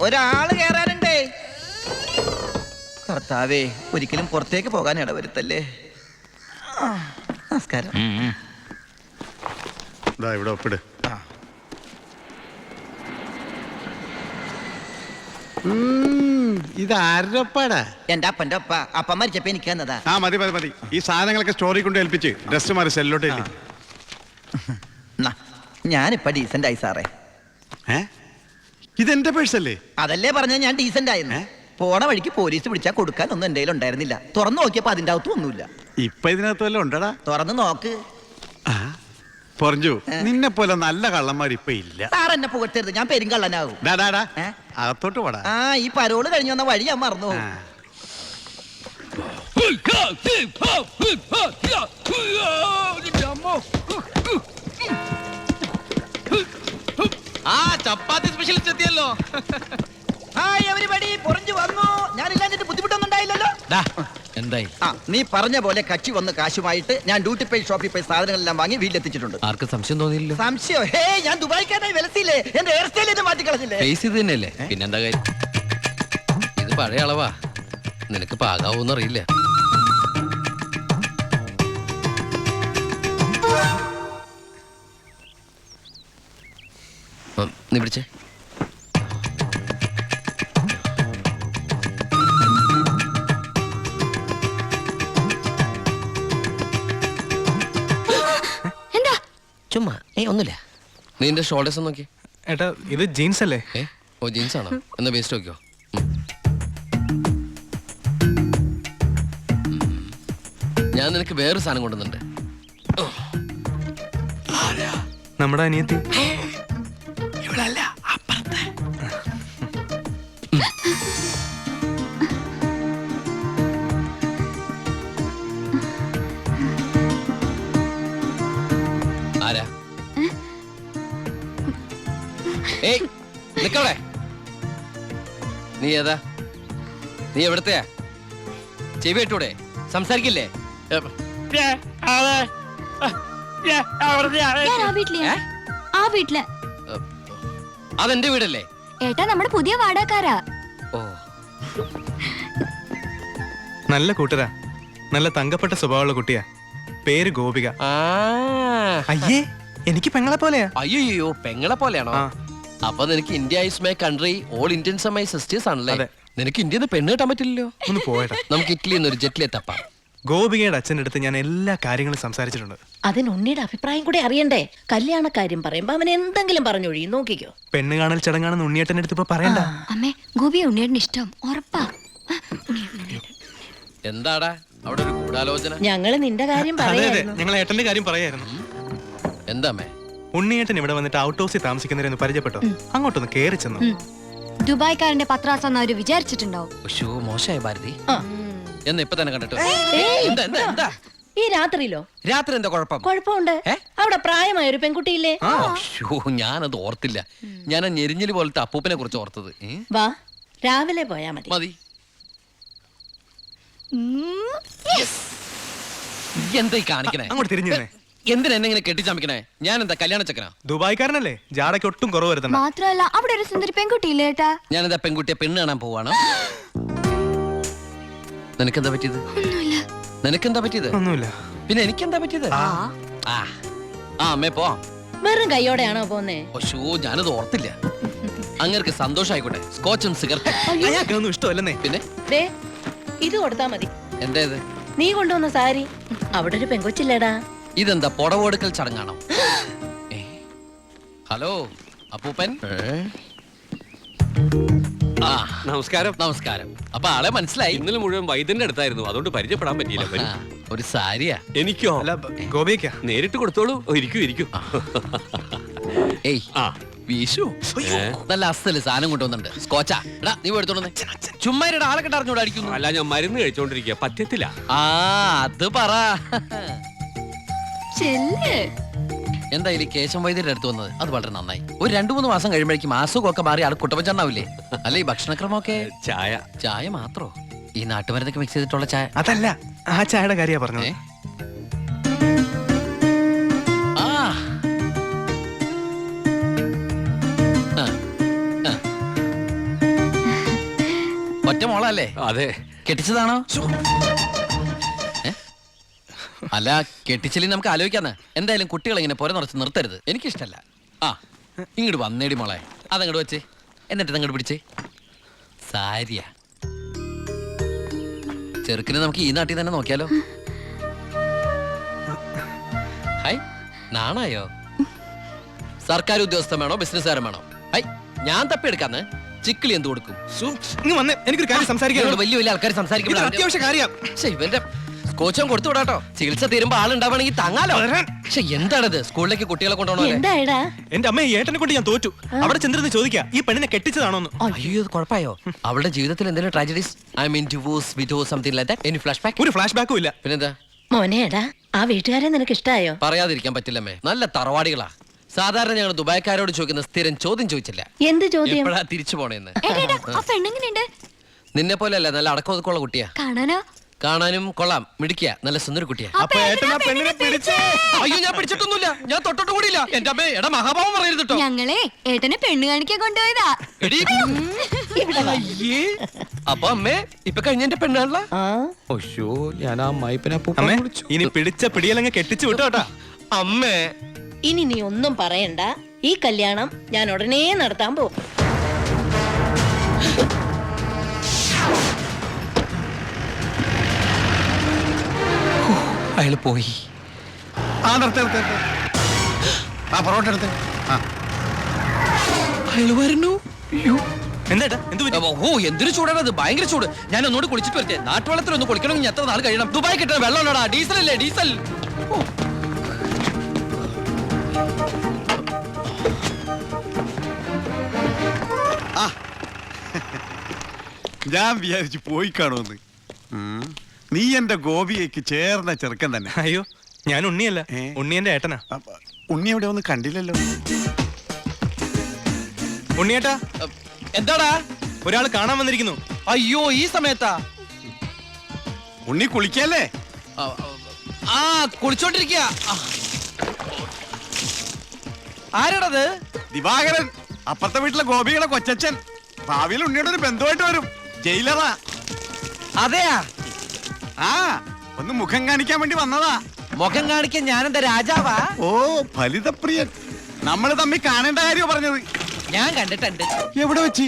ഒരാള് കേറാനുണ്ടേ. കർത്താവേ, ഒരിക്കലും പുറത്തേക്ക് പോകാൻ ഇടവരുത്തല്ലേ. നമസ്കാരം. ഇവിടെ ഒപ്പിട്. ഇത് ആരുടെ ഒപ്പാടാ? എന്റെ അപ്പന്റെ ഒപ്പ. അപ്പം മരിച്ചപ്പോ എനിക്ക് തന്നതാ. ആ മതി മതി മതി. ഈ സാധനങ്ങളൊക്കെ സ്റ്റോറി കൊണ്ട് ഏൽപ്പിച്ച് ഡ്രസ് മാറി സെല്ലോട്ട്. ഞാനിപ്പ ഡീസന്റ് ആയി സാറേ. ഇതെന്റെ പേഴ്സല്ലേ? അതല്ലേ പറഞ്ഞ ഞാൻ ഡീസന്റ് ആയിരുന്നു. പോണ വഴിക്ക് പോലീസ് പിടിച്ചാൽ കൊടുക്കാൻ ഒന്നും എന്റെ ഉണ്ടായിരുന്നില്ല. തുറന്നു നോക്കിയപ്പോ അതിന്റെ അകത്തും ഒന്നുമില്ല. ഇപ്പൊ ഇതിനകത്ത് വല്ലതും ഉണ്ടടാ? തുറന്നു നോക്ക്. പറഞ്ഞു, നിന്നെ പോലെ നല്ല കള്ളന്മാർ ഇപ്പൊ ഇല്ല. സാർ എന്നെ പുകഴ്ത്തരുത്, ഞാൻ പെരുങ്കള്ളനാകും. അകത്തോട്ട് പോടാ. ഈ പരോള് കഴിഞ്ഞു വന്ന വഴി ഞാൻ മറന്നു. ചപ്പാത്തി സ്പെഷ്യലിസ്റ്റ് എത്തിയല്ലോ. ഹായ് എവരിബഡി, പൊറിഞ്ഞു വന്നു. ഞാനില്ലാഞ്ഞിട്ട് ബുദ്ധിമുട്ടൊന്നും ഉണ്ടായില്ലല്ലോ. എന്തായി? നീ പറഞ്ഞ പോലെ കച്ചി വന്ന് കാശുമായിട്ട് ഞാൻ ഡ്യൂട്ടി പെയ്ഡ് ഷോപ്പിൽ പോയി സാധനങ്ങളെല്ലാം വാങ്ങി വീട്ടിലെത്തിച്ചിട്ടുണ്ട്. ആർക്കും സംശയം തോന്നിയില്ല? സംശയം? ഹേ, ഞാൻ ദുബായിക്കാരായി വിലസില്ലേ. എന്റെ ഹെയർ സ്റ്റൈൽ എന്നെ മാറ്റിക്കളഞ്ഞില്ലേ? ഫേസ് ഇത് തന്നെയല്ലേ, പിന്നെന്താ കാര്യം? ഇത് പഴയ അളവാ, നിനക്ക് പാകാവൂന്ന് അറിയില്ല. നീ പിടിച്ചേ. ചുമ്മാ ഒന്നുമില്ല. നീ എന്റെ ഷോൾഡേഴ്സ് നോക്കി. ഏട്ടാ, ഇത് ജീൻസ് അല്ലേ? ഓ ജീൻസ് ആണോ? എന്നാ വേസ്റ്റ് നോക്കിയോ. ഞാൻ നിനക്ക് വേറൊരു സാധനം കൊണ്ടുവന്നുണ്ട്. നമ്മുടെ അനിയത്തി. ഇവളല്ല, അപ്പുറത്തെ. ആരാ? ഏയ് നിക്കവിടെ. നീ ഏതാ? നീ എവിടത്തെയാ? ചെവി ഇട്ടൂടെ? സംസാരിക്കില്ലേ? അതെന്റെ വീടല്ലേ? ഏട്ടാ, നമ്മുടെ പുതിയ വാടകക്കാരാ. ഓ, നല്ല കൂട്ടരാ, നല്ല തങ്കപ്പെട്ട സ്വഭാവമുള്ള കുട്ടിയാ. പേര് ഗോപിക. അയ്യേ, എനിക്ക് പെങ്ങളെ പോലെയാ. അയ്യോ, പെങ്ങളെ പോലെയാണോ? അപ്പൊ നിനക്ക് India is my country, all Indians are my sisters ആണല്ലേ? നിനക്ക് ഇന്ത്യന്ന് പെണ്ണ് കിട്ടാൻ പറ്റില്ലല്ലോ. ഒന്ന് പോയടാ. നമുക്ക് ഇറ്റലിയിൽ നിന്ന് ഒരു ജെറ്റിലെ തപ്പാം. ഗോപികയുടെ അച്ഛൻ്റെ അടുത്ത് ഞാൻ എല്ലാ കാര്യങ്ങളും സംസാരിച്ചിട്ടുണ്ട്. അതിന് ഉണ്ണിയുടെ അഭിപ്രായം കൂടെ അറിയണ്ടേ? കല്യാണ കാര്യം പറയുമ്പോ അവൻ എന്തെങ്കിലും പറഞ്ഞൊഴിയും. നോക്കിക്കോ. പെണ്ണ് കാണൽ ചടങ്ങാണെന്ന് ഉണ്ണിയേട്ടൻ്റെ അടുത്ത് ഇപ്പൊ പറയണ്ട. അമ്മേ, ഗോപിയെ ഉണ്ണിയേട്ടന് ഇഷ്ടം ഉറപ്പാ. എന്താടാ അവിടെ ഒരു ഗൂഢാലോചന? ഞങ്ങള് നിന്റെ കാര്യം പറയായിരുന്നു. ഞങ്ങൾ ഏട്ടന്റെ കാര്യം പറയായിരുന്നു. എന്താമേ? ഉണ്ണിയേട്ടൻ ഇവിടെ വന്നിട്ട് ഔട്ട് ഹൗസിൽ താമസിക്കുന്നവരെന്ന് പരിചയപ്പെട്ടോ. അങ്ങോട്ടൊന്ന് കേറി ചെന്നു. ദുബായ്ക്കാരന്റെ പത്രാസെന്ന് അവര് വിചാരിച്ചിട്ടുണ്ടാവും. മോശമായ ഭാരതി. എന്ന് ഇപ്പൊ തന്നെ കണ്ടിട്ടോ. ഈ രാത്രിയിലോ? രാത്രി എന്താ കുഴപ്പം? കുഴപ്പമുണ്ട്. അവിടെ പ്രായമായ ഒരു പെൺകുട്ടിയില്ലേ? ഞാനത് ഓർത്തില്ല. ഞാൻ ഞെരിഞ്ഞില് പോലത്തെ അപ്പൂപ്പനെ കുറിച്ച് ഓർത്തത്. വാ, രാവിലെ പോയാ മതി. മതി. എന്തായി കാണിക്കണേ? അങ്ങോട്ട് തിരിഞ്ഞു. എന്തിനാ എന്നെ ഇങ്ങനെ കെട്ടിച്ചമിക്കണേ? ഞാൻ എന്താ കല്യാണ ചക്കനാ? ദുബായ്ക്കാരനല്ലേ, ജാടയ്ക്ക് ഒട്ടും കുറവ് വരുത്തണ്ട. മാത്രമല്ല അവിടെ ഒരു സുന്ദരി പെൺകുട്ടിയില്ലേ ഏട്ടാ? ഞാൻ എന്താ പെൺകുട്ടിയെ പെണ്ണ് കാണാൻ പോവാണ്? നിനക്കെന്താ പറ്റിയത്? നിനക്കെന്താ പറ്റിയത്? ഒന്നുമില്ല. പിന്നെ എനിക്കെന്താ പറ്റിയത്? അമ്മേ പോ. വെറും കൈയോടെയാണോ പോന്നേ? ഞാനത് ഓർത്തില്ല. അങ്ങേർക്ക് സന്തോഷായിക്കോട്ടെ. സ്കോച്ചും സിഗരറ്റും അയാൾക്കൊന്നും ഇഷ്ടമല്ലെന്നേ. പിന്നെ ഇത് കൊടുത്താ മതി. എന്താ ഇത്? നീ കൊണ്ടുവന്ന സാരി. അവിടെ ഒരു പെങ്കൊച്ചില്ലേടാ. ഇതെന്താ പുടവെടുക്കൽ ചടങ്ങാണോ? ഹലോ അപ്പൂപ്പൻ. നമസ്കാരം. നമസ്കാരം. അപ്പൊ ആളെ മനസ്സിലായി? ഇന്നലെ മുഴുവൻ വൈദ്യന്റെ അടുത്തായിരുന്നു, അതുകൊണ്ട് പരിചയപ്പെടാൻ പറ്റിയില്ല. ഒരു സാരിയാ? എനിക്കോ? അല്ല, ഗോപിക. നേരിട്ട് കൊടുത്തോളൂ. ഇരിക്കൂ. ഏയ് വീശു, നല്ല അസ്ഥല് സാധനം കൊണ്ടുവന്നുണ്ട്. സ്കോച്ചാ? എടാ നീ എടുത്തോണ്ട് ചുമ്മാ ആളെ കെട്ടറിഞ്ഞൂടെ അടിക്കുന്നു? അല്ല, ഞാൻ മരുന്ന് കഴിച്ചോണ്ടിരിക്കുക, പറ്റത്തില്ല. അത് പറ. എന്തായാലും കേശം വൈദ്യരുടെ അടുത്ത് വന്നത് അത് വളരെ നന്നായി. ഒരു 2-3 മാസം കഴിയുമ്പോഴേക്കും അസുഖമൊക്കെ മാറി ആൾ കുട്ടപ്പച്ചണ്ടാവില്ലേ? അല്ല, ഈ ഭക്ഷണക്രമമൊക്കെ? ചായ മാത്രോ? ഈ നാട്ടുമരുന്നൊക്കെ മിക്സ് ചെയ്തിട്ടുള്ള ചായ? അതല്ല, ആ ചായയുടെ കാര്യ പറഞ്ഞത്. ഒറ്റ മോളല്ലേ? അതെ. കെട്ടിച്ചതാണോ? ഏ? അല്ല, കെട്ടിച്ചില്ലേ നമുക്ക് ആലോചിക്കാന്ന്. എന്തായാലും കുട്ടികളെ ഇങ്ങനെ പുര നിറച്ച് നിർത്തരുത്, എനിക്കിഷ്ടല്ല. ആ, ഇങ്ങോട്ട് വന്നേടി മോളെ, അതങ്ങോട്ട് വെച്ചേ, എന്നിട്ട് അങ്ങോട്ട് പിടിച്ചേ. സാരിയാ ചെറുക്കിനെ നമുക്ക് ഈ നാട്ടിൽ തന്നെ നോക്കിയാലോ? ഹൈ, നാണായോ? സർക്കാർ ഉദ്യോഗസ്ഥൻ വേണോ ബിസിനസ്സുകാരൻ വേണോ? ഹൈ, ഞാൻ തപ്പിയെടുക്കാന്ന്. ചിക്കിളി എന്ത് കൊടുക്കും? ഇങ്ങ് വന്നേ, എനിക്കൊരു കാര്യം സംസാരിക്കാൻ ഇവരോട് വലിയ വലിയ ആൾക്കാർ ഇതൊരു സംസാരിക്കുമ്പോൾ അത്യാവശ്യ കാര്യം. ഇവന്റെ സ്കോച്ചും കൊടുത്തു വിടാട്ടോ. ചികിത്സ തീരുമ്പോ ആളുണ്ടാവണമെങ്കിൽ തങ്ങാലോ. പക്ഷെ എന്താണത്, സ്കൂളിലേക്ക് കുട്ടികളെ കൊണ്ടുപോകണോ? എന്തായടാ? എന്റെ അമ്മ ഈ ഏട്ടനെ കൊണ്ട് ഞാൻ തോറ്റു. അവിടെ ചെന്നിരുന്ന് ചോദിക്കാ ഈ പെണ്ണിനെ കെട്ടിച്ചതാണോന്ന്. അയ്യോ, ഇത് കുഴപ്പമായോ? അവളുടെ ജീവിതത്തിൽ എന്തെങ്കിലും tragedies? I mean divorce, widows, something like that? Any flash back? ഒരു ഫ്ലാഷ് ബാക്കും ഇല്ല. പിന്നെന്താ? മോനേടാ, ആ വീട്ടുകാരെ നിനക്ക് ഇഷ്ടായോ? പറയാതിരിക്കാൻ പറ്റില്ലമ്മേ, നല്ല തറവാടികളാ. സാധാരണ ഞങ്ങൾ ദുബായ്ക്കാരോട് ചോദിക്കുന്ന സ്ഥിരം ചോദ്യം ചോദിച്ചില്ല, എന്ത് ചോദ്യം? എപ്പോഴാ തിരിച്ചു പോണേന്ന്. ഏട്ടാ ആ പെണ്ണെങ്ങനെയുണ്ട്? നിന്നെ പോലെ അല്ല, നല്ല അടക്കമൊതുക്കമുള്ള കുട്ടിയാ. കാണാനോ? കാണാനും കൊള്ളാം, മിടിക്കുക, നല്ല സുന്ദര കുട്ടിയാ. അപ്പൊ ഏട്ടൻ ആ പെണ്ണിനെ പിടിച്ചേ. അയ്യോ, ഞാൻ പിടിച്ചിട്ടൊന്നുമില്ല, ഞാൻ തൊട്ടിട്ട് കൂടിയില്ല. എന്റെ അമ്മേ, എടാ മഹാഭാവം പറയരുത് കേട്ടോ. ഞങ്ങളെ ഏട്ടനെ പെണ്ണ് കാണിക്കാൻ കൊണ്ടുപോയതാ. എടീ. അയ്യേ. അപ്പൊ അമ്മേ, ഇപ്പൊ കഴിഞ്ഞ എന്റെ പെണ്ണാണല്ല. ആ, ഞാൻ ആ അമ്മായിപ്പനെ അമ്മേ, ഇനി പിടിച്ച പിടിയലങ്ങ് കെട്ടിച്ചു വിട്ടോട്ടാ. അമ്മേ, ഇനി നീ ഒന്നും പറയണ്ട. ഈ കല്യാണം ഞാൻ ഉടനെ നടത്താൻ പോകും. അയാള് പോയി. ആ നിർത്ത്. ആ പൊറോട്ട എടുത്ത്. ആ അയാള് വരുന്നു. അയ്യോ. എന്താ എന്ത് പറ്റി? ഓ, എന്തൊരു ചൂടാണത്, ഭയങ്കര ചൂട്. ഞാൻ ഒന്നുകൂടി കുളിച്ചിട്ട് വരട്ടെ. നാട്ടുവെള്ളത്തിൽ ഒന്ന് കുളിക്കണമെങ്കിൽ എത്ര നാൾ കഴിയണം? ദുബായ് കിട്ടുന്ന വെള്ളമല്ലടാ, ഡീസൽ അല്ലേ, ഡീസൽ. ആ ഞാൻ വിചാരിച്ചു പോയി കാണുമെന്ന്. നീ എന്റെ ഗോപിയേക്ക് ചേർന്ന ചെറുക്കൻ തന്നെ. അയ്യോ, ഞാൻ ഉണ്ണിയല്ല, ഏ? ഉണ്ണിയന്റെ ഏട്ടനാ. ഉണ്ണി എവിടെ ഒന്നും കണ്ടില്ലല്ലോ. ഉണ്ണിയേട്ടാ, എന്താടാ? ഒരാൾ കാണാൻ വന്നിരിക്കുന്നു. അയ്യോ, ഈ സമയത്താ? ഉണ്ണി കുളിക്കല്ലേ? ആ, കുളിച്ചോണ്ടിരിക്കുക. ആരാടത്? ദിവാകരൻ, അപ്പുറത്തെ വീട്ടിലെ ഗോപിയുടെ കൊച്ചച്ഛൻ. ഭാവിയിൽ ഉണ്ണിയുടെ ഒരു ബന്ധുവായിട്ട് വരും. ജയിലറാ. അതെയാ? ആ, ഒന്ന് മുഖം കാണിക്കാൻ വേണ്ടി വന്നതാ. മുഖം കാണിക്കാൻ ഞാനെന്താ രാജാവാ? ഓ, ഫലിതപ്രിയൻ. നമ്മള് തമ്മിൽ കാണേണ്ട കാര്യം പറഞ്ഞത്. ഞാൻ കണ്ടിട്ടുണ്ട്. എവിടെ വെച്ച്?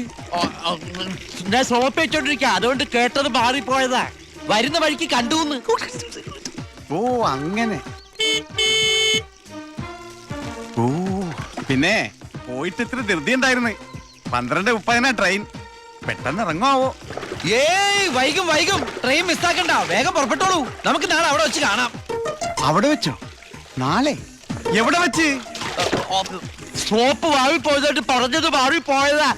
ഞാൻ സോപ്പ് വെച്ചോണ്ടിരിക്കുക, അതുകൊണ്ട് കേട്ടത് മാറിപ്പോയതാ. വരുന്ന വഴിക്ക് കണ്ടുന്ന്. ഓ, അങ്ങനെ. ഓ, പിന്നെ പോയിട്ട് ഇത്ര ധൃതി ഉണ്ടായിരുന്നു. 12:30 ട്രെയിൻ. പെട്ടെന്ന് ഇറങ്ങുമാവോ? ഏയ്, വൈകും. ട്രെയിൻ മിസ്സാക്കണ്ട, വേഗം പുറപ്പെട്ടോളൂ. നമുക്ക് നാളെ അവിടെ വെച്ച് കാണാം. അവിടെ വെച്ചോ? നാളെ എവിടെ വെച്ച്? സോപ്പ് വാഴി പോയതായിട്ട് പറഞ്ഞത് മാറിപ്പോയതാ.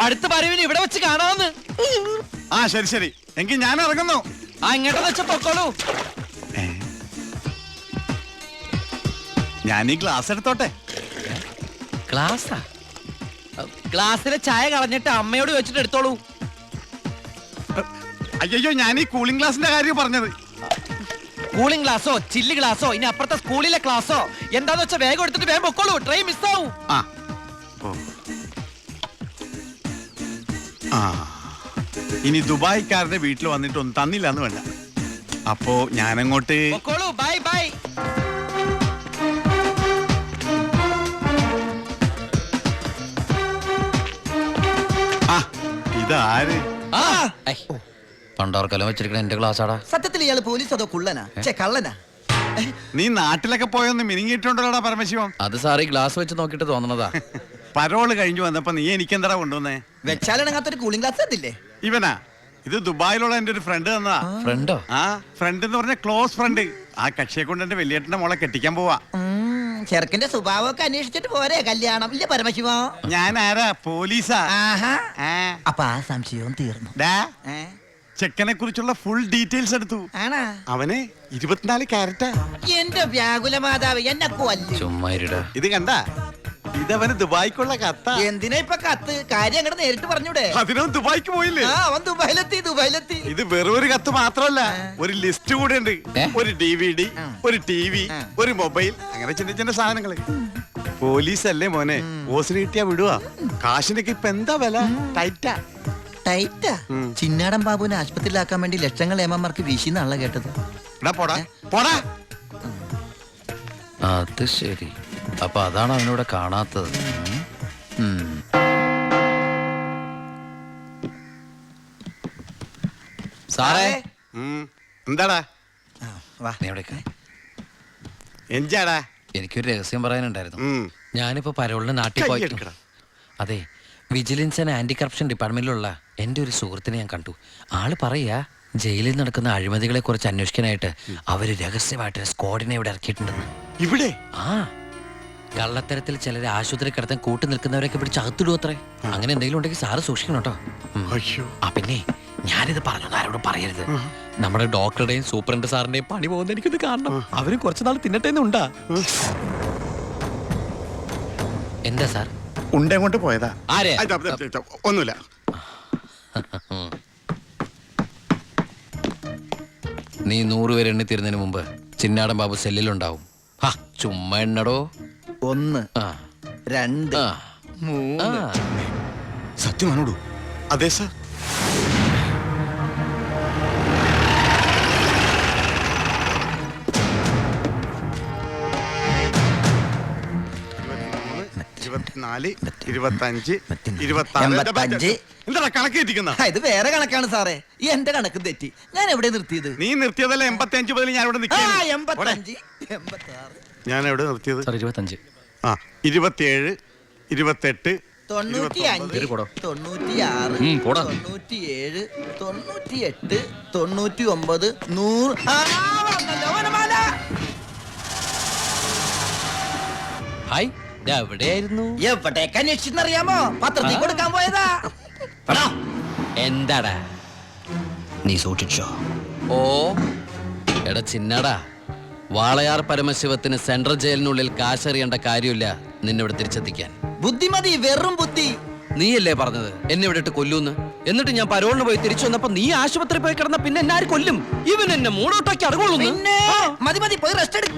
അടുത്ത വരവിന് ഇവിടെ വെച്ച് കാണാമെന്ന്. ആ, ശരി. എങ്കിൽ ഞാൻ ഇറങ്ങുന്നു. ആ, ഇങ്ങോട്ടെന്ന് വെച്ച പൊക്കോളൂ. ഞാൻ ഈ ഗ്ലാസ് എടുത്തോട്ടെ. ഗ്ലാസ്സാ? ഗ്ലാസ്സിലെ ചായ കളഞ്ഞിട്ട് അമ്മയോട് വെച്ചിട്ട് എടുത്തോളൂ. അയ്യോ, ഞാൻ ഈ കൂളിംഗ് ഗ്ലാസിന്റെ കാര്യം പറഞ്ഞത്. കൂളിംഗ് ഗ്ലാസോ ചില്ല് ഗ്ലാസോ ഇനി അപ്പുറത്തെ സ്കൂളിലെ ക്ലാസ്സോ എന്താന്ന് വെച്ചാൽ വേഗം എടുത്തിട്ട് വേഗം പൊക്കോളൂ, ട്രെയിൻ മിസ്സാവും. ആ, ഓ. ആ, ഇനി ദുബായ്ക്കാരുടെ വീട്ടിൽ വന്നിട്ട് ഒന്നും തന്നില്ല എന്ന് വേണ്ട. അപ്പോ ഞാനങ്ങോട്ട്. പൊക്കോളൂ, ബൈ. ആ, ഇതാര്? പണ്ടോർക്കലം വെച്ചിരിക്കണ എന്റെ ക്ലാസ് ആടാ. സത്യത്തിൽ ഇയാള് പോലീസ് അതോ കുള്ളനാ? കള്ളനാ? നീ നാട്ടിലൊക്കെ പോയൊന്ന് മിനിങ്ങിയിട്ടുണ്ടല്ലോടാ പരമശിവം. അത് സാറി ഗ്ലാസ് വെച്ച് നോക്കിട്ട് തോന്നണതാ. പരോള് കഴിഞ്ഞു വന്നപ്പോ നീ എനിക്കെന്താ കൊണ്ടുവന്നേ? വെച്ചാലിണങ്ങാത്തൊരു കൂളിംഗ് ഗ്ലാസ് തന്നില്ലേ? ഇവനാ? ഇത് ദുബായിലുള്ള എന്റെ ഒരു ഫ്രണ്ട് തന്നതാ. ഫ്രണ്ടോ? ആ, ഫ്രണ്ട് എന്ന് പറഞ്ഞ ക്ലോസ് ഫ്രണ്ട്. ആ കക്ഷിയെ കൊണ്ട് എന്റെ വലിയേട്ടന്റെ മോളെ കെട്ടിക്കാൻ പോവാ. ചെറുക്കന്റെ സ്വഭാവമൊക്കെ അന്വേഷിച്ചിട്ട് പോരെ കല്യാണം? ഇല്ല പരമശിവ? ഞാൻ ആരാ? പോലീസാ. ആഹാ. ആ. അപ്പൊ ആ സംശയവും തീർന്നു. ഡാ, ഏ? ചെക്കനെ കുറിച്ചുള്ള ഫുൾ ഡീറ്റെയിൽസ് എടുത്തു. ആണാ? അവന് 24 ക്യാരറ്റാ. എന്റെ വ്യാകുല മാതാവ്, എന്നെ കൊല്ലും. ചുമ്മാ ഇരുടാ. ഇത് കണ്ട, ഇതവന് ദുബായിക്കുള്ള കത്ത. എന്തിനാ ഇപ്പൊ കത്ത്? കാര്യം അങ്ങോട്ട് നേരിട്ട് പറഞ്ഞൂടെ? അതിനും ദുബായിക്ക് പോയില്ലേ? ആ, അവൻ ദുബായിലെത്തി. ഇത് വെറും ഒരു കത്ത് മാത്രമല്ല, ഒരു ലിസ്റ്റ് കൂടെ ഉണ്ട്. ഏ? ഒരു DVD, ഒരു TV, ഒരു മൊബൈൽ, അങ്ങനെ ചിന്ന സാധനങ്ങള്. പോലീസ് അല്ലേ മോനെ, ഓസിന് കിട്ടിയാ വിടുവാ. കാശിനൊക്കെ ഇപ്പൊ എന്താ വില? ടൈറ്റാ. ടൈറ്റാ. ചിന്നാടൻ ബാബുവിനെ ആശുപത്രിയിലാക്കാൻ വേണ്ടി ലക്ഷങ്ങൾ ഏമാർക്ക് വീശിന്നാണല്ലോ കേട്ടത്. എടാ പോടാ പോടാ. അത് ശരി. അപ്പൊ അതാണ് അവനോട് കാണാത്തത്. ഉം. സാറേ എന്താടാ ആ, വാ. നീ എവിടേക്കാ? എഞ്ചാടാ. എനിക്കൊരു രഹസ്യം പറയാനുണ്ടായിരുന്നു. ഉം. ഞാനിപ്പോ പരോളിന് നാട്ടിൽ പോയി. കയ്യെടുക്കടാ. അതെ, വിജിലൻസ് ആൻഡ് ആന്റി കറപ്ഷൻ ഡിപ്പാർട്ട്മെന്റിലുള്ള എൻ്റെ ഒരു സുഹൃത്തിനെ ഞാൻ കണ്ടു. ആള് പറയാ ജയിലിൽ നടക്കുന്ന അഴിമതികളെ കുറിച്ച് അന്വേഷിക്കാനായിട്ട് അവര് രഹസ്യമായിട്ട് സ്ക്വാഡിനെ ഇവിടെ ഇറക്കിയിട്ടുണ്ടെന്ന്. ഇവിടെ ആ, കള്ളത്തരത്തിൽ ചിലരെ ആശുപത്രി കിടത്താൻ കൂട്ടി നിൽക്കുന്നവരൊക്കെ പിടിച്ച് അകത്തിടും അത്രേ. അങ്ങനെ എന്തെങ്കിലും ഉണ്ടെങ്കിൽ സാറ് സൂക്ഷിക്കണം കേട്ടോ. അയ്യോ. ആ പിന്നെ ഞാനിത് പറഞ്ഞു ആരോടും പറയരുത്. നമ്മുടെ ഡോക്ടറുടെയും സൂപ്രണ്ട് സാറിന്റെയും പണി പോകുന്ന എനിക്കിത് കാണണം. അവരും കുറച്ചുനാൾ തിന്നട്ടേന്നുണ്ടാ. എന്താ സാർ? ഉണ്ടേ കൊണ്ട് പോയതാ. ആരെ? ഒന്നുമില്ല. നീ 100 പേര് എണ്ണി തീരുന്നതിന് മുമ്പ് ചിന്നാടൻ ബാബു സെല്ലിലുണ്ടാവും. ഹാ, ചുമ്മാ എണ്ണടോ. 1 ആ 2 ആ 3. ആ. സത്യമാണോടു? അതെ സാർ. എന്താ കണക്ക് തെറ്റിക്കുന്ന? ആ, ഇത് വേറെ കണക്കാണ് സാറേ. ഈ എന്റെ കണക്ക് തെറ്റി. ഞാൻ എവിടെ നിർത്തിയത്? നീ നിർത്തിയതല്ല 85 മുതൽ ഞാൻ ഇവിടെ ആ, നിൽക്കുകയാണ്. 85 86 ഞാൻ എവിടെ നിർത്തിയത്? 25. ആ 27 28 95 പോടോ. 96 പോടാ. 97 98 99 100. ആ, വന്നല്ലോ വനമാല. ഹായ്, ഇത് എവിടെയായിരുന്നു? എവിടേക്ക് അന്വേഷിച്ചെന്നറിയാമോ? പത്രത്തിൽ കൊടുക്കാൻ പോയതാ. എടാ, എന്താടാ? നീ സൂക്ഷിച്ചോ. ഓ എടാ ചിന്നടാ, വാളയാർ പരമശിവത്തിന് സെൻട്രൽ ജയിലിനുള്ളിൽ കാശറിയേണ്ട കാര്യമില്ല നിന്നിവിടെ തിരിച്ചെത്തിക്കാൻ. ബുദ്ധിമതി, വെറും ബുദ്ധി. നീയല്ലേ പറഞ്ഞത് എന്നെ ഇവിടെ ഇട്ട് കൊല്ലൂന്ന്? എന്നിട്ട് ഞാൻ പരോളിന് പോയി തിരിച്ചു വന്നപ്പോ നീ ആശുപത്രി പോയി കിടന്ന പിന്നെ എന്നെ ആര് കൊല്ലും? ഇവൻ എന്നെ മൂടോട്ടാക്കി അടങ്ങുള്ളൂ. പിന്നെ മതി മതി, പോയി റെസ്റ്റ് എടുക്ക.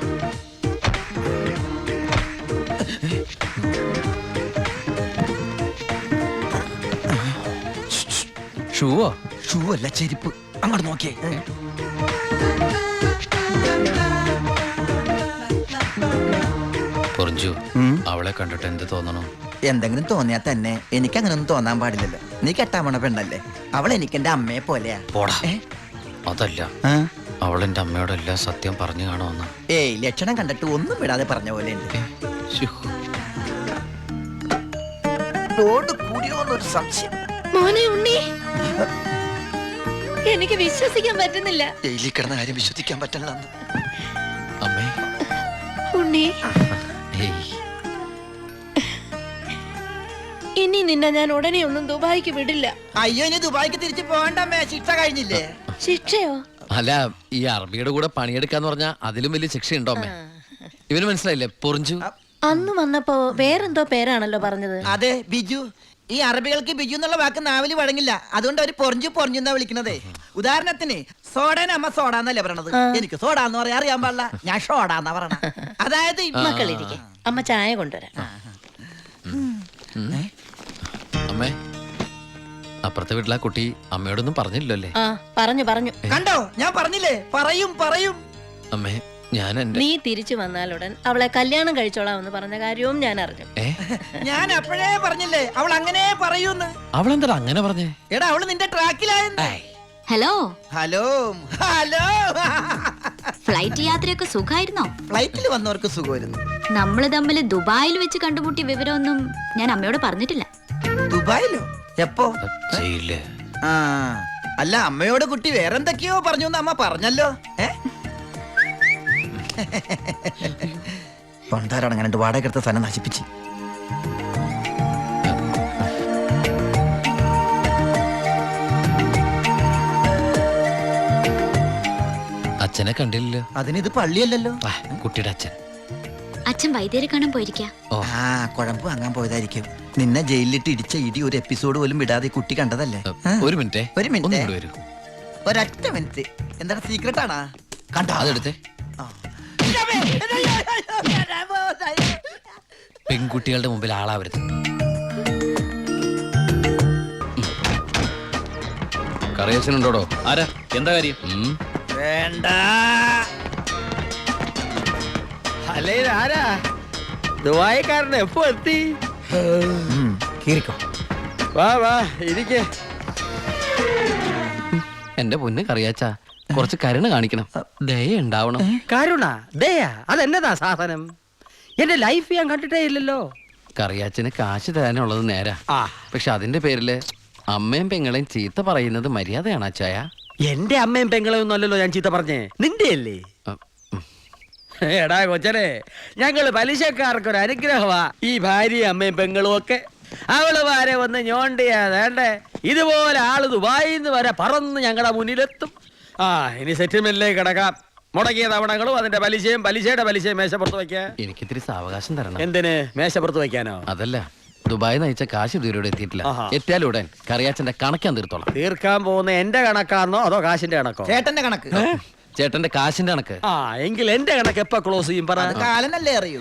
ഷൂവോ? ഷൂ അല്ല, ചെരുപ്പ്. അങ്ങോട്ട് നോക്കിയേ. പൊറിഞ്ചു, അവളെ കണ്ടിട്ട് എന്ത് തോന്നണം? എന്തെങ്കിലും തോന്നിയാ തന്നെ എനിക്ക് അങ്ങനൊന്നും തോന്നാൻ പാടില്ലല്ലോ. നീ കെട്ടാൻ പോണ പെണ്ണല്ലേ. അവൾ എനിക്ക് എന്റെ അമ്മയെ പോലെയാ. പോടാ. ഏ? അതല്ല, ആ? അവൾ എന്റെ അമ്മയോടെല്ലാം സത്യം പറഞ്ഞു കാണുമെന്ന്. ഏയ്, ലക്ഷണം കണ്ടിട്ട് ഒന്നും വിടാതെ പറഞ്ഞ പോലെ ഉണ്ട്. ലോഡ് കൂടിയോന്നൊരു സംശയം. മോനെ ഉണ്ണി, എനിക്ക് വിശ്വസിക്കാൻ പറ്റുന്നില്ല. ജയിലിൽ കിടന്ന കാര്യം വിശ്വസിക്കാൻ പറ്റണില്ല. അമ്മേ. ഉണ്ണി, ഏയ്, ഇനി നിന്നെ ഞാൻ ഉടനെ ഒന്നും ദുബായിക്ക് വിടില്ല. അയ്യോ, ഇനി ദുബായിക്ക് തിരിച്ചു പോകണ്ടമ്മേ. ശിക്ഷ കഴിഞ്ഞില്ലേ? ശിക്ഷയോ? അല്ല, ഈ അറബിയുടെ കൂടെ പണിയെടുക്കാന്ന് പറഞ്ഞാ അതിലും വലിയ ശിക്ഷയുണ്ടോ അമ്മേ? ഇവന് മനസ്സിലായില്ലേ പൊറിഞ്ചു? അന്ന് വന്നപ്പോ വേറെന്തോ പേരാണല്ലോ പറഞ്ഞത്. അതെ, ബിജു. ഈ അറബികൾക്ക് ബിജു എന്നുള്ള വാക്ക് നാവില് വഴങ്ങില്ല. അതുകൊണ്ട് അവര് പൊറിഞ്ചു പൊറിഞ്ഞു എന്നാ വിളിക്കണതേ. ഉദാഹരണത്തിന് സോഡേനെ അമ്മ സോഡ എന്നല്ലേ പറയണത്. എനിക്ക് സോഡ എന്ന് പറയാൻ അറിയാൻ പാടില്ല. ഞാൻ ഷോഡ എന്നാ പറയണ. അതായത് മക്കളിരിക്കെ, അമ്മ ചായ കൊണ്ടുവരാം. അമ്മേ, അപ്പുറത്തെ വീട്ടിലെ ആ കുട്ടി അമ്മയോടൊന്നും പറഞ്ഞില്ലല്ലോ അല്ലേ? ആ, പറഞ്ഞു പറഞ്ഞു. കണ്ടോ, ഞാൻ പറഞ്ഞില്ലേ, പറയും പറയും. അമ്മേ, ഞാൻ എന്റെ നീ തിരിച്ചു വന്നാലുടൻ അവളെ കല്യാണം കഴിച്ചോളാമെന്ന് പറഞ്ഞ കാര്യവും ഞാൻ അറിഞ്ഞു. ഞാൻ അപ്പോഴേ പറഞ്ഞില്ലേ അവൾ അങ്ങനെ പറയൂന്ന്. അവളെന്താ അങ്ങനെ പറഞ്ഞേ? എടാ, അവള് നിന്റെ ട്രാക്കിലായെന്ന്. Hello, hello hello. ഫ്ലൈറ്റ് യാത്രയൊക്കെ സുഖമായിരുന്നോ? ഫ്ലൈറ്റിൽ വന്നവർക്ക് സുഖമായിരുന്നു. നമ്മള് തമ്മിൽ ദുബായിൽ വെച്ച് കണ്ടുമുട്ടിയ വിവരമൊന്നും ഞാൻ അമ്മയോട് പറഞ്ഞിട്ടില്ല. ദുബായിലോ? എപ്പോ? ജയില്. ആ, അല്ല, അമ്മയോട് കുട്ടി വേറെന്തൊക്കെയോ പറഞ്ഞു എന്ന് അമ്മ പറഞ്ഞല്ലോ. പണ്ടാരാണ് അങ്ങനെ വാടക എടുത്ത സ്ഥലം നശിപ്പിച്ച്. അച്ഛനെ കണ്ടില്ലല്ലോ. അതിനിത് പള്ളിയല്ലല്ലോ. ആ, കുട്ടിയുടെ അച്ഛൻ. അച്ഛൻ വൈദ്യരെ കാണാൻ പോയിരിക്കാ. ആ, കുഴമ്പ് വാങ്ങാൻ പോയതായിരിക്കും. നിന്നെ ജയിലിലിട്ട് ഇടിച്ച ഇടി ഒരു എപ്പിസോഡ് പോലും വിടാതെ കുട്ടി കണ്ടതല്ലേ? ഒരു മിനിറ്റ്, ഒരു മിനിറ്റ്, ഒന്നും കൂടി വരൂ. ഒരൊറ്റ മിനിറ്റ്. എന്താണ് സീക്രട്ട് ആണാ? കണ്ടോ? അതെടുത്തേ. പെൺകുട്ടികളുടെ മുമ്പിൽ ആളാവരുത്. കറിയച്ചനുണ്ടോടോ? ആരാ? എന്താ കാര്യം? വേണ്ട. അല്ലേ ആരാ ദുബായിക്കാരൻ എപ്പോ എത്തി? കീറിക്കോ. വാ വാ ഇരിക്കേ. എന്റെ പൊന്ന് കറിയാച്ച, കുറച്ച് കരുണ കാണിക്കണം, ദയ ഉണ്ടാവണം. കരുണ ദയാ അതെന്നതാ സാധനം? എന്റെ ലൈഫ് ഞാൻ കണ്ടിട്ടേ ഇല്ലല്ലോ. കറിയാച്ചന് കാശ് തരാനുള്ളത് നേരാ, ആ പക്ഷെ അതിന്റെ പേരില് അമ്മയും പെങ്ങളെയും ചീത്ത പറയുന്നത് മര്യാദയാണ് അച്ചായ. എന്റെ അമ്മയും പെങ്ങളെയും ഒന്നും അല്ലല്ലോ ഞാൻ ചീത്ത പറഞ്ഞേ, നിന്റെ അല്ലേ? എടാ കൊച്ചനെ, ഞങ്ങള് പലിശക്കാർക്കൊരു അനുഗ്രഹമാ ഈ ഭാര്യയും അമ്മയും പെങ്ങളും ഒക്കെ. അവള് വരെ വന്ന് ഞോണ്ടിയാ വേണ്ടേ, ഇതുപോലെ ആള് ദുബായിന്ന് വരെ പറന്ന് ഞങ്ങളുടെ മുന്നിലെത്തും. ആ ഇനി സെറ്റിൽമെന്റിലേക്ക് കിടക്കാം. മുടക്കിയ തവണകളും അതിന്റെ പലിശയും പലിശയുടെ പലിശയും മേശപ്പുറത്ത് വയ്ക്കാൻ. എനിക്കിത്തിരി സാവകാശം തരണം. എന്തിന് മേശപ്പുറത്ത് വയ്ക്കാനോ? അതല്ല, ദുബായി നയിച്ച കാശ് ഇതുവരെ എത്തിയിട്ടില്ല. ആഹാ. എത്തിയാലുടൻ കറിയാച്ചന്റെ കണക്കാൻ തീർത്തോളാം. തീർക്കാൻ പോകുന്ന എന്റെ കണക്കാന്നോ അതോ കാശിന്റെ കണക്കോ? ചേട്ടന്റെ കണക്ക്. ചേട്ടന്റെ കാശിന്റെ കണക്ക്. ആ എങ്കിൽ എന്റെ കണക്ക് എപ്പോ ക്ലോസ് ചെയ്യും പറ. കാലനല്ലേ അറിയൂ.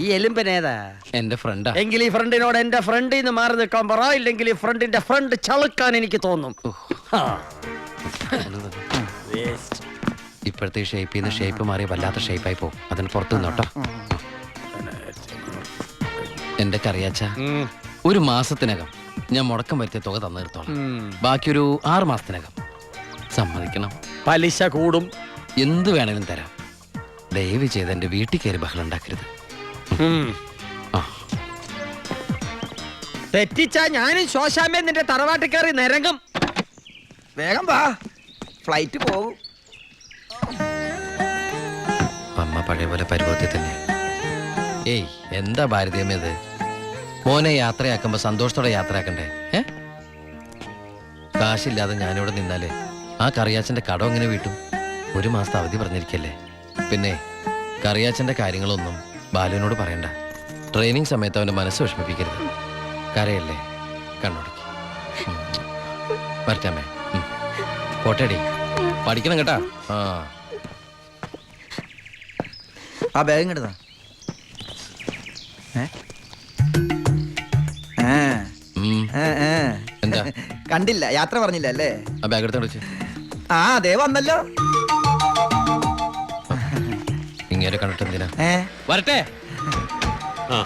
ഈ എലുമ്പനേതാ? എന്റെ ഫ്രണ്ടാ. എങ്കിൽ ഈ ഫ്രണ്ടിനോട് എന്റെ ഫ്രണ്ടിൽ നിന്ന് മാറി നിൽക്കാൻ പറ, ഇല്ലെങ്കിൽ ഈ ഫ്രണ്ടിന്റെ ഫ്രണ്ട് ചളുക്കാൻ എനിക്ക് തോന്നും. ആ. ഇപ്പോഴത്തെ ഷേപ്പിൽ നിന്ന് ഷേപ്പ് മാറി വല്ലാത്ത ഷേപ്പായി പോകും. അതിന് പുറത്തു നിന്നോട്ടോ. എന്റെ കറിയാച്ച, ഒരു മാസത്തിനകം ഞാൻ മുടക്കം വരുത്തിയ തുക തന്നു തീർത്തോളാം. ബാക്കി ഒരു 6 മാസത്തിനകം. സമ്മതിക്കണം. പലിശ കൂടും. എന്ത് വേണേലും തരാം. ദയവ് ചെയ്ത് എന്റെ വീട്ടിൽ കയറി ബഹളം ഉണ്ടാക്കരുത്. ആ, തെറ്റിച്ചാ ഞാനും ശോശാമ്മ നിന്റെ തറവാട്ടിൽ കയറി നിരങ്ങും. വേഗം വാ, ഫ്ലൈറ്റ് പോകും. അമ്മ പഴയ പോലെ പരുവത്തിൽ തന്നെ. ഏയ്, എന്താ ഭാരതീയമേത്? മോനെ യാത്രയാക്കുമ്പോ സന്തോഷത്തോടെ യാത്രയാക്കണ്ടേ? കാശില്ലാതെ ഞാനിവിടെ നിന്നാലേ ആ കറിയാച്ചന്റെ കടം എങ്ങനെ വീട്ടും? 1 മാസത്തെ അവധി പറഞ്ഞിരിക്കല്ലേ. പിന്നെ കറിയാച്ചന്റെ കാര്യങ്ങളൊന്നും ബാലുവിനോട് പറയണ്ട. ട്രെയിനിങ് സമയത്ത് അവന്റെ മനസ്സ് വിഷമിപ്പിക്കരുത്. കരയല്ലേ, കണ്ണോടിക്ക്. വരച്ചാമേ, പോട്ടേടി, പഠിക്കണം കേട്ടാ. ആ ബാഗ് എടുത്താ. എന്താ കണ്ടില്ല, യാത്ര പറഞ്ഞില്ല അല്ലേ? ആ ബാഗ് എടുത്തോണ്ട് വെച്ച്. ആ അതേ വന്നല്ലോ. ഇങ്ങനെ കണ്ടിട്ട് എന്തിനാ? വരട്ടെ. ആ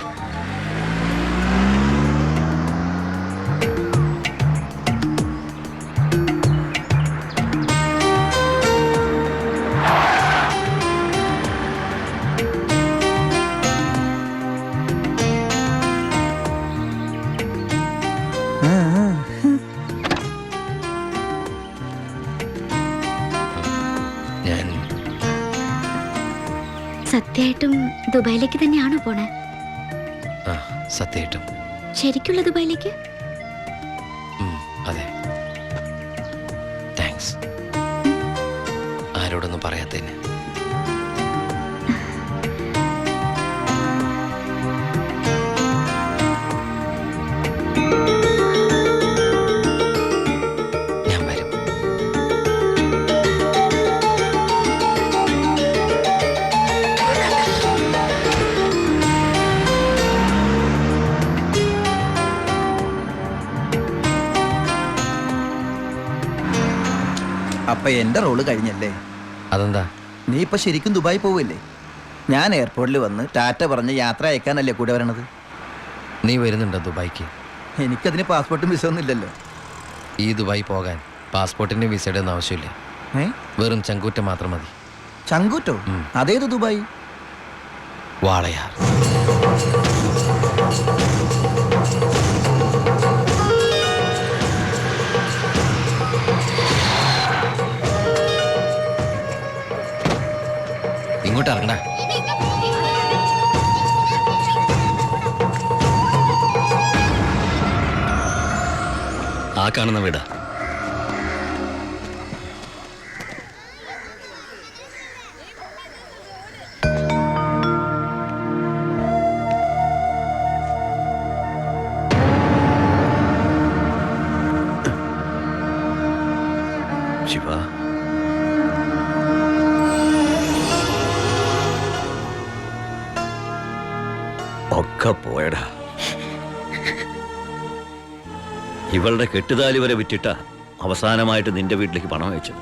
ഞാൻ സത്യമായിട്ടും ദുബായിലേക്ക് തന്നെയാണോ പോണേ? ആ, സത്യമായിട്ടും. ശരിക്കുള്ള ദുബായിലേക്ക്? അതെ. താങ്ക്സ്. ആരോടൊന്നും പറയാത്തതിന്. ഞാൻ വരും. അപ്പൊ എന്റെ റോള് കഴിഞ്ഞല്ലേ? അതെന്താ? നീ ഇപ്പൊ ശരിക്കും ദുബായി പോവില്ലേ? ഞാൻ എയർപോർട്ടിൽ വന്ന് ടാറ്റ പറഞ്ഞ് യാത്ര അയക്കാനല്ലേ കൂടെ വരണത്? നീ വരുന്നുണ്ടോ ദുബായിക്ക്? എനിക്കതിന് പാസ്പോർട്ടും വിസ ഒന്നും ഇല്ലല്ലോ. ഈ ദുബായി പോകാൻ പാസ്പോർട്ടിന്റെ വിസയുടെ ഒന്നും ആവശ്യമില്ല. വെറും ചങ്കൂറ്റം മാത്രം മതി. ചങ്കൂറ്റോ? അതേത് ദുബായി? വാളയാർ. ഇങ്ങോട്ട് ഇറങ്ങണ. ആ കാണുന്ന വീടാ. ശിവ, ഒക്കെ പോയടാ. ഇവളുടെ കെട്ടുതാലി വരെ വിറ്റിട്ട അവസാനമായിട്ട് നിന്റെ വീട്ടിലേക്ക് പണം അയച്ചത്.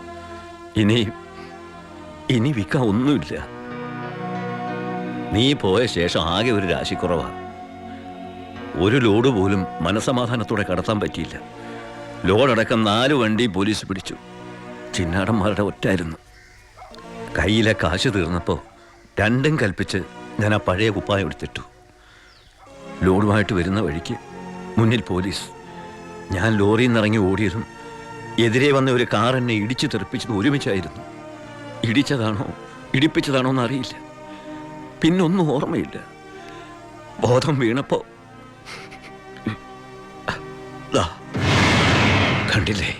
ഇനി വിൽക്കാൻ ഒന്നുമില്ല. നീ പോയ ശേഷം ആകെ ഒരു രാശിക്കുറവാണ്. ഒരു ലോഡ് പോലും മനസമാധാനത്തോടെ കടത്താൻ പറ്റിയില്ല. ലോഡടക്കം 4 വണ്ടി പോലീസ് പിടിച്ചു. ചിന്നാടന്മാരുടെ ഒറ്റായിരുന്നു. കയ്യിലെ കാശ് തീർന്നപ്പോൾ രണ്ടും കൽപ്പിച്ച് ഞാൻ ആ പഴയ കുപ്പായം എടുത്തിട്ടു. ലോഡുമായിട്ട് വരുന്ന വഴിക്ക് മുന്നിൽ പോലീസ്. ഞാൻ ലോറിയിൽ നിന്നിറങ്ങി ഓടിയതും എതിരെ വന്ന ഒരു കാർ എന്നെ ഇടിച്ചു തെറിപ്പിച്ചത് ഒരുമിച്ചായിരുന്നു. ഇടിച്ചതാണോ ഇടിപ്പിച്ചതാണോ എന്നറിയില്ല. പിന്നൊന്നും ഓർമ്മയില്ല. ബോധം വീണപ്പോ ദാ, കണ്ടില്ലേ?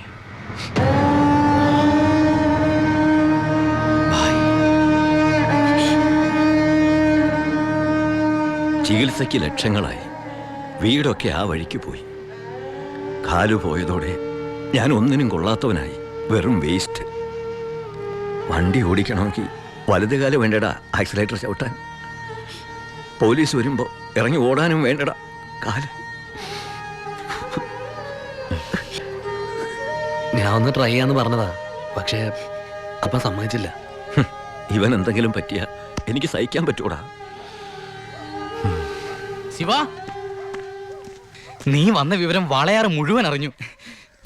ചികിത്സയ്ക്ക് ലക്ഷങ്ങളായി. വീടൊക്കെ ആ വഴിക്ക് പോയി. കാലു പോയതോടെ ഞാൻ ഒന്നിനും കൊള്ളാത്തവനായി. വെറും വേസ്റ്റ്. വണ്ടി ഓടിക്കണമെങ്കിൽ വലതുകാല് വേണ്ടടാ ആക്സിലേറ്റർ ചവിട്ടാൻ. പോലീസ് വരുമ്പോ ഇറങ്ങി ഓടാനും വേണ്ടടാ കാല്. ഞാൻ ഒന്ന് ട്രൈ ചെയ്യാന്ന് പറഞ്ഞതാ, പക്ഷേ അപ്പൊ സമ്മതിച്ചില്ല. ഇവൻ എന്തെങ്കിലും പറ്റിയ എനിക്ക് സഹിക്കാൻ പറ്റൂടാ. ശിവ, നീ വന്ന വിവരം വാളയാറ് മുഴുവൻ അറിഞ്ഞു.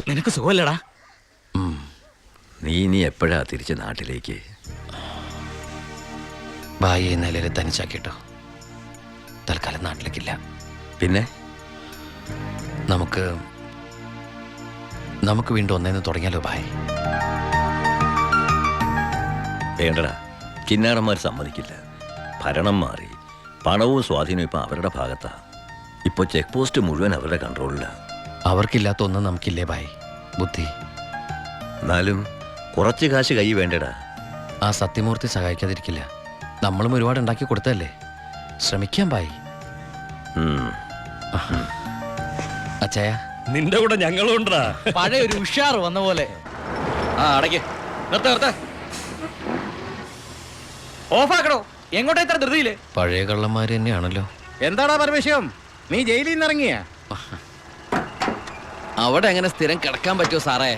നിനക്ക് സുഖമല്ലടാ? നീ ഇനി എപ്പോഴാ തിരിച്ച് നാട്ടിലേക്ക്? ഭായി ഈ നിലയിൽ തനിച്ചാക്കിട്ടോ. തൽക്കാലം നാട്ടിലേക്കില്ല. പിന്നെ നമുക്ക് വീണ്ടും ഒന്നേന്ന് തുടങ്ങിയാലോ ഭായ്? വേണ്ടടാ, ചിന്നാടന്മാർ സമ്മതിക്കില്ല. ഭരണം മാറി. പണവും സ്വാധീനവും ഇപ്പം അവരുടെ ഭാഗത്താ. ഇപ്പോൾ ചെക്ക് പോസ്റ്റ് മുഴുവൻ അവരുടെ കൺട്രോളിലാണ്. അവർക്കില്ലാത്ത ഒന്നും നമുക്കില്ലേ ഭായ്? ബുദ്ധി. എന്നാലും കുറച്ച് കാശ് കൈ വേണ്ടടാ. ആ സത്യമൂർത്തി സഹായിക്കാതിരിക്കില്ല. നമ്മളും ഒരുപാട് ഉണ്ടാക്കി കൊടുത്തല്ലേ. ശ്രമിക്കാം ഭായ്. അച്ഛയ, നിന്റെ കൂടെ ഞങ്ങളും ഉണ്ടാ. പഴയ ഒരു ഉഷാർ വന്ന പോലെ. അടയ്ക്ക്. നിർത്ത ഓഫാക്കടോ. എങ്ങോട്ടാ ഇത്ര ധൃതിയില്? പഴയ കള്ളന്മാര് തന്നെയാണല്ലോ. എന്താടാ പരമേശ്വരം, നീ ജയിലിൽ നിന്ന് ഇറങ്ങിയ? അവിടെ എങ്ങനെ സ്ഥിരം കിടക്കാൻ പറ്റുമോ സാറേ?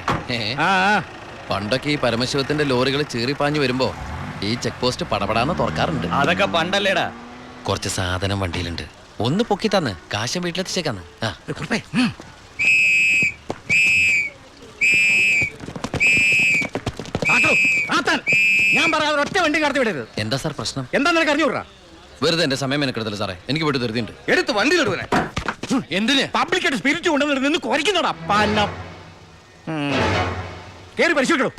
പണ്ടൊക്കെ ഈ പരമശിവത്തിന്റെ ലോറികൾ ചീറിപ്പാഞ്ഞു വരുമ്പോ ഈ ചെക്ക് പോസ്റ്റ് പടപടാന്ന് തുറക്കാറുണ്ട്. അതൊക്കെ പണ്ടല്ലേടാ. കുറച്ച് സാധനം വണ്ടിയിലുണ്ട്. ഒന്ന് പൊക്കി തന്ന് കാശം വീട്ടിലെത്തിച്ചേക്കാന്ന്. ഞാൻ പറയാതെ ഒറ്റ വണ്ടി കടത്തി വിടരുത്. എന്താ സാർ പ്രശ്നം? എന്താ നിനക്ക് അറിഞ്ഞൂടാ? വെറുതെ എന്റെ സമയം മെനക്കെടുത്തല്ലോ സാറേ. എനിക്ക് വീട്ടിൽ ധൃതിയുണ്ട്. എടുത്ത് വണ്ടിയിലിടുവനെ. എന്തിന്? പബ്ലിക്കായിട്ട് സ്പിരിറ്റ് കൊണ്ടുവന്നിട്ട് നിന്ന് കുറയ്ക്കുന്നോടാ പന്നം. കേറി പരിശോധിക്കണോ?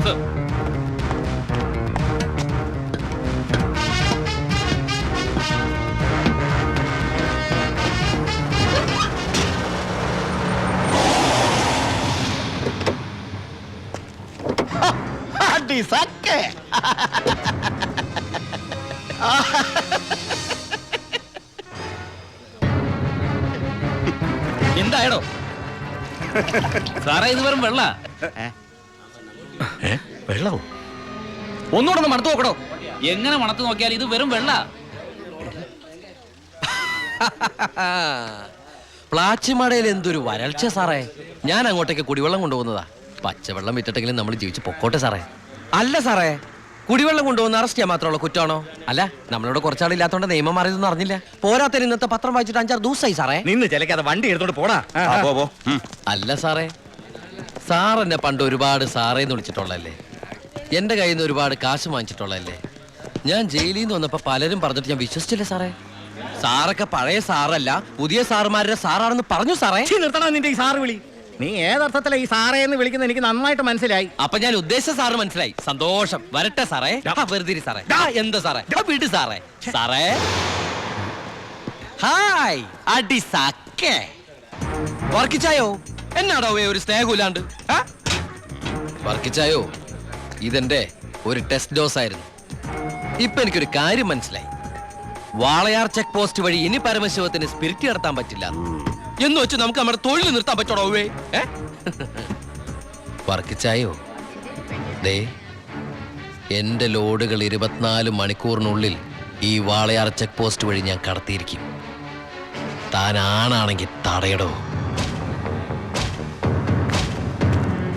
എന്തായടോ സാറേ? ഇത് വെറും വെള്ള. വെള്ളമോ? ഒന്നുകൂടെ ഒന്ന് മണത്ത് നോക്കടോ. എങ്ങനെ മണത്ത് നോക്കിയാൽ ഇത് വെറും വെള്ള. പ്ലാച്ചിമടയിൽ എന്തൊരു വരൾച്ച സാറേ. ഞാൻ അങ്ങോട്ടേക്ക് കുടിവെള്ളം കൊണ്ടുപോകുന്നതാ. പച്ചവെള്ളം വിറ്റിട്ടെങ്കിലും നമ്മൾ ജീവിച്ച് പൊക്കോട്ടെ സാറേ. അല്ല സാറേ, കുടിവെള്ളം കൊണ്ടുപോകുന്ന അറസ്റ്റ് ചെയ്യാൻ മാത്രമുള്ള കുറ്റമാണോ? അല്ല, നമ്മളോട് കുറച്ചാളില്ലാത്തോണ്ട് നിയമം മാറിയതൊന്നും അറിഞ്ഞില്ല. പോരാത്തതിന് ഇന്നത്തെ പത്രം വായിച്ചിട്ട് 5-6 ദിവസമായി സാറേ. നിന്ന് ചിലക്കാതെ വണ്ടി എടുത്തോണ്ട് പോടാ. അല്ല സാറേ, സാർ എന്നെ പണ്ട് ഒരുപാട് സാറേന്ന് വിളിച്ചിട്ടുള്ളല്ലേ. എന്റെ കയ്യിൽ നിന്ന് ഒരുപാട് കാശ് വാങ്ങിച്ചിട്ടുള്ളല്ലേ. ഞാൻ ജയിലിൽ നിന്ന് വന്നപ്പോ പലരും പറഞ്ഞിട്ട് ഞാൻ വിശ്വസിച്ചില്ല സാറേ. സാറൊക്കെ പഴയ സാറല്ല, പുതിയ സാറുമാരുടെ സാറാണെന്ന് പറഞ്ഞു സാറേ. നിർത്തണം നിന്റെ ഈ സാറ് വിളി. നീ ഏതർത്ഥത്തിലാ ഈ സാറേ എന്ന് വിളിക്കുന്നത് എനിക്ക് നന്നായിട്ട് മനസ്സിലായി. അപ്പൊ ഞാൻ ഉദ്ദേശിച്ച സാറ് മനസ്സിലായി. സന്തോഷം. വരട്ടെ സാറേ. വെറുതെ സാറേ. എന്താ സാറേ? വീട് സാറേ. സാറേ ഹായ്. അടി സാക്കേ വർക്കിച്ചായോ? എന്നാടോ ഒരു സ്നേഹമില്ലാണ്ട്? വർക്കിച്ചായോ, ഇതെന്റെ ഒരു ടെസ്റ്റ് ഡോസ് ആയിരുന്നു. ഇപ്പൊ എനിക്കൊരു കാര്യം മനസ്സിലായി. വാളയാർ ചെക്ക് പോസ്റ്റ് വഴി ഇനി പരമശിവത്തിന് സ്പിരിറ്റ് നടത്താൻ പറ്റില്ല എന്ന് വെച്ച് നമുക്ക് നമ്മുടെ തൊഴിൽ നിർത്താൻ പറ്റണോ? വർക്കിച്ചായോ, ദേ എന്റെ ലോഡുകൾ 24 മണിക്കൂറിനുള്ളിൽ ഈ വാളയാർ ചെക്ക് പോസ്റ്റ് വഴി ഞാൻ കടത്തിയിരിക്കും. താൻ ആണാണെങ്കിൽ തടയടോ.